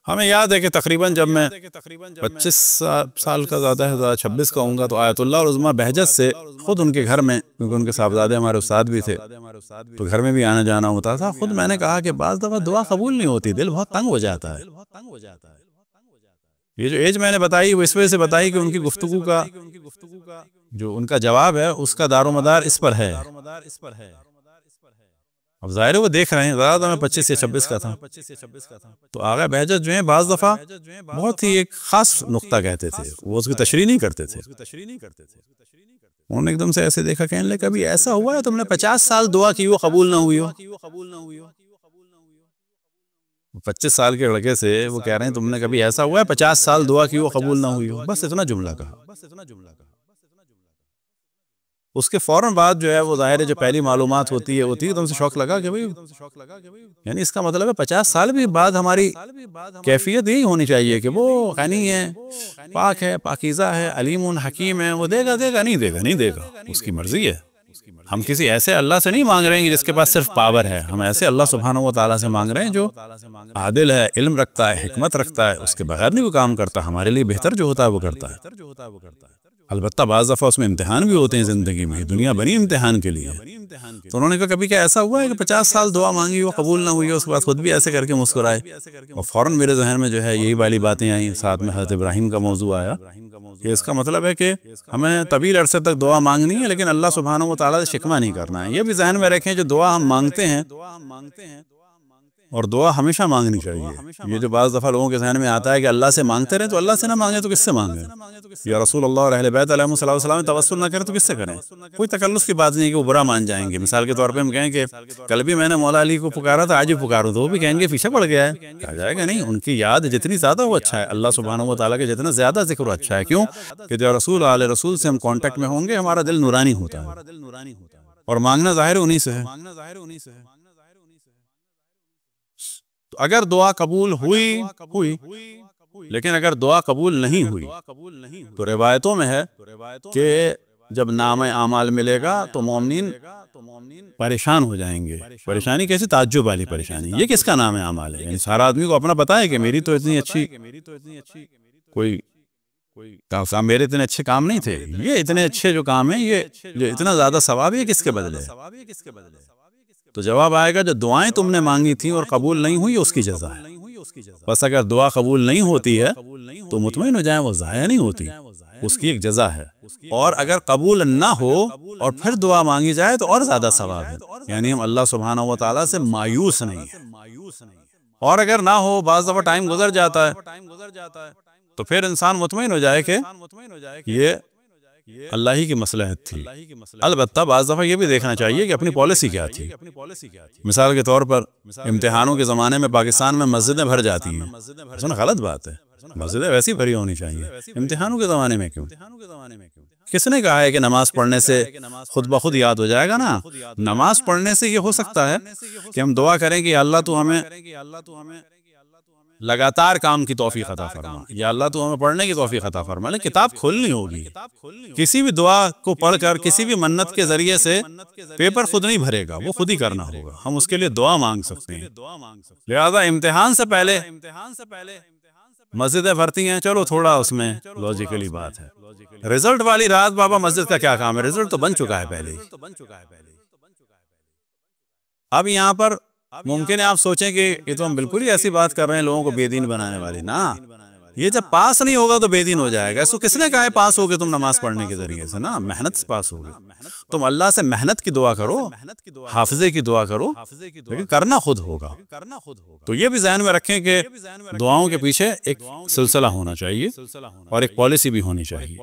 ہمیں یاد ہے کہ تقریباً جب میں 25 سال کا زیادہ ہے، 26 کا ہوں گا، تو آیت اللہ العظمیٰ بہجت سے خود ان کے گھر میں، کیونکہ ان کے صاحبزادے ہمارے استاد بھی تھے تو گھر میں بھی آنا جانا ہوتا تھا، خود میں نے کہا کہ بعض دفعہ دعا قبول نہیں ہوتی، دل بہت تنگ ہو جاتا ہے۔ یہ جو ایج میں نے بتائی وہ اس وجہ سے بتائی کہ ان کی گفتگو کا جو ان کا جواب ہے اس کا دار و مدار اس پر ہے۔ اب ظاہر ہے وہ دیکھ رہے ہیں، زیادہ میں 25 یا 26 کا تھا، تو آغا بہجت جو ہیں بعض دفعہ بہت ہی ایک خاص نقطہ کہتے تھے، وہ اس کی تشریح نہیں کرتے تھے۔ انہوں نے ایک دم سے ایسے دیکھا، کہنے لگے کبھی ایسا ہوا ہے تم نے 50 سال دعا کی وہ قبول نہ ہوئی ہو؟ 25 سال کے لڑکے سے وہ کہہ رہے ہیں تم نے کبھی ایسا ہوا ہے 50 سال دعا کی وہ قبول نہ ہوئی ہو؟ بس اتنا جملہ کہا۔ اس کے فوراً بعد جو ہے وہ ظاہر ہے جو پہلی معلومات ہوتی ہے تم سے شوق لگا کہ بھئی یعنی اس کا مطلب ہے 50 سال بھی بعد ہماری کیفیت یہی ہونی چاہیے کہ وہ غنی ہے، پاک ہے، پاکیزہ ہے، علیم حکیم ہے، وہ دے گا نہیں دے گا، اس کی مرضی ہے۔ ہم کسی ایسے اللہ سے نہیں مانگ رہے ہیں جس کے پاس صرف پاور ہے، ہم ایسے اللہ سبحانہ و تعالیٰ سے مانگ رہے ہیں جو عادل ہے، علم رکھتا ہے، حکمت رکھتا ہے، اس کے بغیر نہیں وہ کام کرتا، ہمارے لیے بہتر جو ہوتا ہے وہ کرتا ہے۔ البتہ بعض دفعہ اس میں امتحان بھی ہوتے ہیں زندگی میں، دنیا بنی امتحان کے لیے۔ تو انہوں نے کہا کبھی کیا ایسا ہوا ہے کہ 50 سال دعا مانگی وہ قبول نہ ہوئی ہے، اس کے بعد خود بھی ایسے کر کے مسکرائے؟ اور فوراً میرے ذہن میں جو ہے یہی والی باتیں آئیں، ساتھ میں حضرت ابراہیم کا موضوع آیا کہ اس کا مطلب ہے کہ ہمیں طویل عرصے تک دعا مانگنی ہے لیکن اللہ سبحانہ و تعالیٰ سے شکوہ نہیں کرنا ہے۔ یہ بھی ذہن میں رکھیں جو دعا ہم مانگتے ہیں اور دعا ہمیشہ مانگنی چاہیے۔ یہ جو بعض دفعہ لوگوں کے ذہن میں آتا ہے کہ اللہ سے مانگتے رہیں، تو اللہ سے نہ مانگیں تو کس سے مانگیں؟ یا رسول اللہ اور اہل بیت علیہ السلام توسل نہ کریں تو کس سے کریں؟ کوئی تکلف کی بات نہیں کہ وہ برا مان جائیں گے۔ مثال کے طور پہ ہم کہیں کہ کل بھی میں نے مولا علی کو پکارا تھا، آج بھی پکاروں، تو وہ بھی کہیں گے پیچھے پڑ گیا ہے۔ کہا جائے گا نہیں، ان کی یاد جتنی زیادہ وہ اچھا ہے، اللہ سبحانہ و تعالیٰ کے جتنا زیادہ ذکر وہ اچھا ہے۔ کیوں کہ جو رسول آل رسول سے ہم کانٹیکٹ میں ہوں گے ہمارا دل نورانی ہوتا ہے، اور مانگنا ظاہر انہی سے ہے۔ تو اگر دعا قبول ہوئی لیکن اگر دعا قبول نہیں ہوئی تو روایتوں میں ہے کہ جب نام اعمال ملے گا تو مومنین پریشان ہو جائیں گے۔ پریشانی کیسی؟ تعجب والی پریشانی۔ یہ کس کا نام اعمال ہے؟ یعنی سارا آدمی کو اپنا پتہ ہے کہ میری تو اتنی اچھی کوئی کام، میرے اتنے اچھے کام نہیں تھے، یہ اتنے اچھے جو کام ہیں، یہ جو اتنا زیادہ ثواب ہے، کس کے بدلے؟ تو جواب آئے گا جو دعائیں تم نے مانگی تھیں اور قبول نہیں ہوئی اس کی جزا ہے۔ بس اگر دعا قبول نہیں ہوتی ہے تو مطمئن ہو جائیں وہ ضائع نہیں ہوتی، اس کی ایک جزا ہے۔ اور اگر قبول نہ ہو اور پھر دعا مانگی جائے تو اور زیادہ ثواب ہے، یعنی ہم اللہ سبحانہ و تعالیٰ سے مایوس نہیں ہیں۔ اور اگر نہ ہو، بعض دفعہ ٹائم گزر جاتا ہے، تو پھر انسان مطمئن ہو جائے کہ یہ اللہ ہی کی مصلحت تھی۔ البتہ بعض دفعہ یہ بھی دیکھنا چاہیے کہ اپنی پالیسی کیا تھی۔ مثال کے طور پر امتحانوں کے زمانے میں پاکستان میں مسجدیں بھر جاتی ہیں، سن غلط بات ہے، مسجدیں ویسی بھری ہونی چاہیے، امتحانوں کے زمانے میں کیوں؟ کس نے کہا ہے کہ نماز پڑھنے سے خود بخود یاد ہو جائے گا؟ نا، نماز پڑھنے سے یہ ہو سکتا ہے کہ ہم دعا کریں کہ اللہ تو ہمیں لگاتار کام کی توفیق عطا فرما، یا اللہ تو ہمیں پڑھنے کی توفیق عطا فرما، لیکن کتاب کھولنی ہوگی۔ کسی بھی دعا کو پڑھ کر کسی بھی منت کے ذریعے سے پیپر خود نہیں بھرے گا، وہ خود ہی کرنا ہوگا۔ ہم اس کے لیے دعا مانگ سکتے ہیں۔ لہذا امتحان سے پہلے مسجدیں بھرتی ہیں، چلو تھوڑا اس میں لاجیکلی بات ہے۔ رزلٹ والی رات بابا مسجد کا کیا کام ہے؟ رزلٹ تو بن چکا ہے پہلے ہی۔ اب یہاں پر ممکن ہے آپ سوچیں کہ یہ تو ہم بالکل ہی ایسی بات کر رہے ہیں لوگوں کو بے دین بنانے والی۔ نا، یہ جب پاس نہیں ہوگا تو بے دین ہو جائے گا۔ اس کو کس نے کہا ہے پاس ہوگے تم نماز پڑھنے کے ذریعے سے؟ نا، محنت سے پاس ہوگے۔ تم اللہ سے محنت کی دعا کرو، حافظے کی دعا کرو، لیکن کرنا خود ہوگا۔ تو یہ بھی ذہن میں رکھیں کہ دعاؤں کے پیچھے ایک سلسلہ ہونا چاہیے اور ایک پالیسی بھی ہونی چاہیے۔